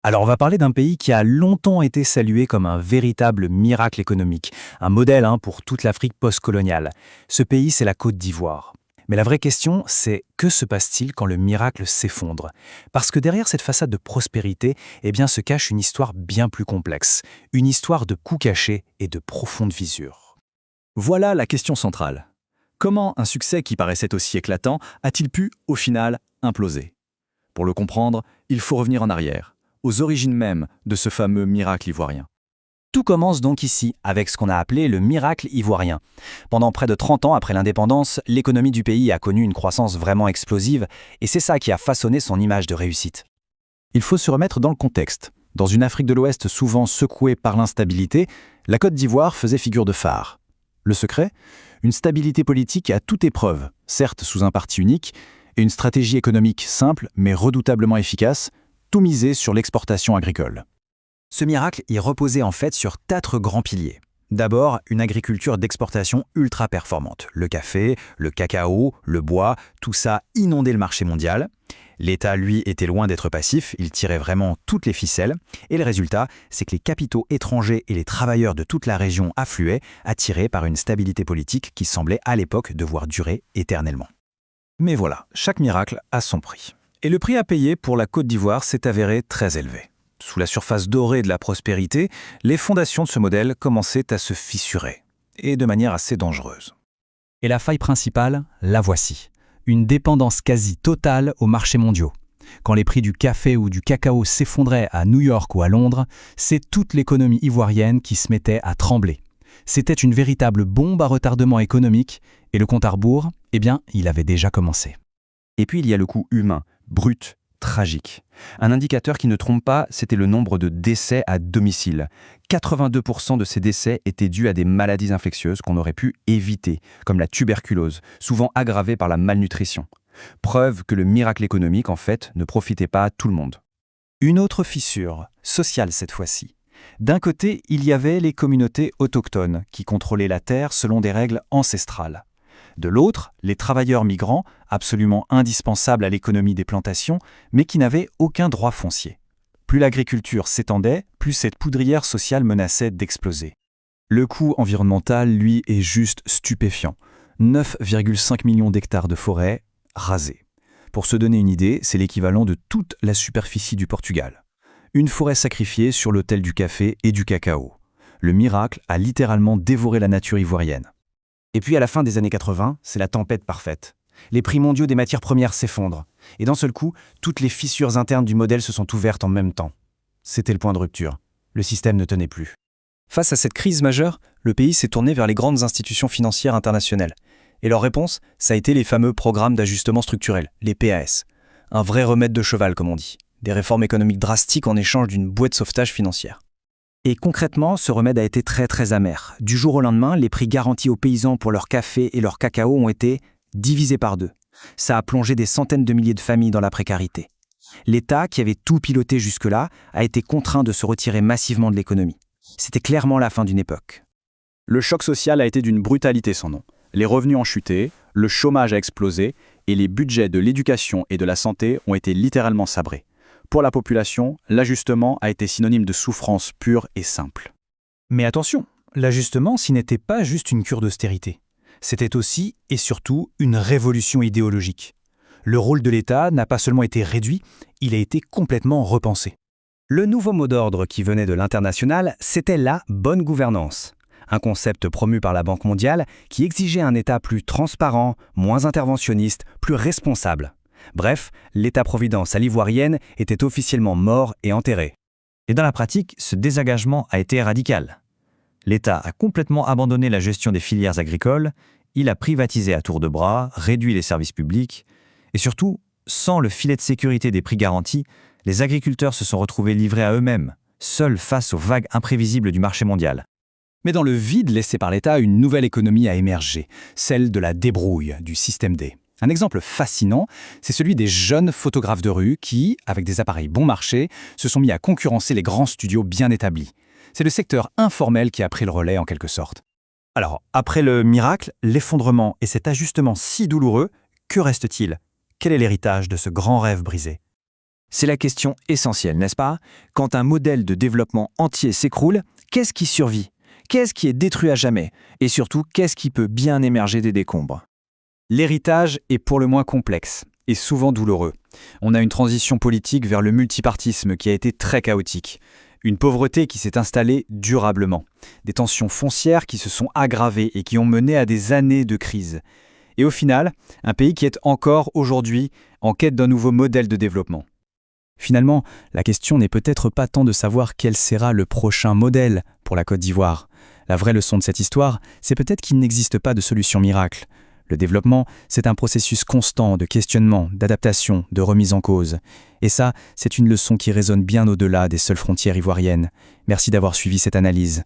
Alors on va parler d'un pays qui a longtemps été salué comme un véritable miracle économique, un modèle pour toute l'Afrique postcoloniale. Ce pays, c'est la Côte d'Ivoire. Mais la vraie question, c'est que se passe-t-il quand le miracle s'effondre? Parce que derrière cette façade de prospérité, se cache une histoire bien plus complexe, une histoire de coups cachés et de profondes fissures. Voilà la question centrale. Comment un succès qui paraissait aussi éclatant a-t-il pu, au final, imploser? Pour le comprendre, il faut revenir en arrière, aux origines même de ce fameux miracle ivoirien. Tout commence donc ici, avec ce qu'on a appelé le miracle ivoirien. Pendant près de 30 ans après l'indépendance, l'économie du pays a connu une croissance vraiment explosive, et c'est ça qui a façonné son image de réussite. Il faut se remettre dans le contexte. Dans une Afrique de l'Ouest souvent secouée par l'instabilité, la Côte d'Ivoire faisait figure de phare. Le secret? Une stabilité politique à toute épreuve, certes sous un parti unique, et une stratégie économique simple mais redoutablement efficace, tout misé sur l'exportation agricole. Ce miracle y reposait en fait sur 4 grands piliers. D'abord, une agriculture d'exportation ultra performante. Le café, le cacao, le bois, tout ça inondait le marché mondial. L'État, lui, était loin d'être passif, il tirait vraiment toutes les ficelles. Et le résultat, c'est que les capitaux étrangers et les travailleurs de toute la région affluaient, attirés par une stabilité politique qui semblait à l'époque devoir durer éternellement. Mais voilà, chaque miracle a son prix. Et le prix à payer pour la Côte d'Ivoire s'est avéré très élevé. Sous la surface dorée de la prospérité, les fondations de ce modèle commençaient à se fissurer, et de manière assez dangereuse. Et la faille principale, la voici. Une dépendance quasi totale aux marchés mondiaux. Quand les prix du café ou du cacao s'effondraient à New York ou à Londres, c'est toute l'économie ivoirienne qui se mettait à trembler. C'était une véritable bombe à retardement économique, et le compte à rebours, il avait déjà commencé. Et puis il y a le coût humain, brut, tragique. Un indicateur qui ne trompe pas, c'était le nombre de décès à domicile. 82% de ces décès étaient dus à des maladies infectieuses qu'on aurait pu éviter, comme la tuberculose, souvent aggravée par la malnutrition. Preuve que le miracle économique, en fait, ne profitait pas à tout le monde. Une autre fissure, sociale cette fois-ci. D'un côté, il y avait les communautés autochtones qui contrôlaient la terre selon des règles ancestrales. De l'autre, les travailleurs migrants, absolument indispensables à l'économie des plantations, mais qui n'avaient aucun droit foncier. Plus l'agriculture s'étendait, plus cette poudrière sociale menaçait d'exploser. Le coût environnemental, lui, est juste stupéfiant. 9,5 millions d'hectares de forêt rasés. Pour se donner une idée, c'est l'équivalent de toute la superficie du Portugal. Une forêt sacrifiée sur l'autel du café et du cacao. Le miracle a littéralement dévoré la nature ivoirienne. Et puis à la fin des années 80, c'est la tempête parfaite. Les prix mondiaux des matières premières s'effondrent. Et d'un seul coup, toutes les fissures internes du modèle se sont ouvertes en même temps. C'était le point de rupture. Le système ne tenait plus. Face à cette crise majeure, le pays s'est tourné vers les grandes institutions financières internationales. Et leur réponse, ça a été les fameux programmes d'ajustement structurel, les PAS. Un vrai remède de cheval, comme on dit. Des réformes économiques drastiques en échange d'une bouée de sauvetage financière. Et concrètement, ce remède a été très très amer. Du jour au lendemain, les prix garantis aux paysans pour leur café et leur cacao ont été divisés par 2. Ça a plongé des centaines de milliers de familles dans la précarité. L'État, qui avait tout piloté jusque-là, a été contraint de se retirer massivement de l'économie. C'était clairement la fin d'une époque. Le choc social a été d'une brutalité sans nom. Les revenus ont chuté, le chômage a explosé et les budgets de l'éducation et de la santé ont été littéralement sabrés. Pour la population, l'ajustement a été synonyme de souffrance pure et simple. Mais attention, l'ajustement, ce n'était pas juste une cure d'austérité. C'était aussi, et surtout, une révolution idéologique. Le rôle de l'État n'a pas seulement été réduit, il a été complètement repensé. Le nouveau mot d'ordre qui venait de l'international, c'était la bonne gouvernance. Un concept promu par la Banque mondiale qui exigeait un État plus transparent, moins interventionniste, plus responsable. Bref, l'État-providence à l'ivoirienne était officiellement mort et enterré. Et dans la pratique, ce désengagement a été radical. L'État a complètement abandonné la gestion des filières agricoles, il a privatisé à tour de bras, réduit les services publics, et surtout, sans le filet de sécurité des prix garantis, les agriculteurs se sont retrouvés livrés à eux-mêmes, seuls face aux vagues imprévisibles du marché mondial. Mais dans le vide laissé par l'État, une nouvelle économie a émergé, celle de la débrouille, du système D. Un exemple fascinant, c'est celui des jeunes photographes de rue qui, avec des appareils bon marché, se sont mis à concurrencer les grands studios bien établis. C'est le secteur informel qui a pris le relais en quelque sorte. Alors, après le miracle, l'effondrement et cet ajustement si douloureux, que reste-t-il? Quel est l'héritage de ce grand rêve brisé? C'est la question essentielle, n'est-ce pas? Quand un modèle de développement entier s'écroule, qu'est-ce qui survit? Qu'est-ce qui est détruit à jamais? Et surtout, qu'est-ce qui peut bien émerger des décombres? L'héritage est pour le moins complexe et souvent douloureux. On a une transition politique vers le multipartisme qui a été très chaotique. Une pauvreté qui s'est installée durablement. Des tensions foncières qui se sont aggravées et qui ont mené à des années de crise. Et au final, un pays qui est encore aujourd'hui en quête d'un nouveau modèle de développement. Finalement, la question n'est peut-être pas tant de savoir quel sera le prochain modèle pour la Côte d'Ivoire. La vraie leçon de cette histoire, c'est peut-être qu'il n'existe pas de solution miracle. Le développement, c'est un processus constant de questionnement, d'adaptation, de remise en cause. Et ça, c'est une leçon qui résonne bien au-delà des seules frontières ivoiriennes. Merci d'avoir suivi cette analyse.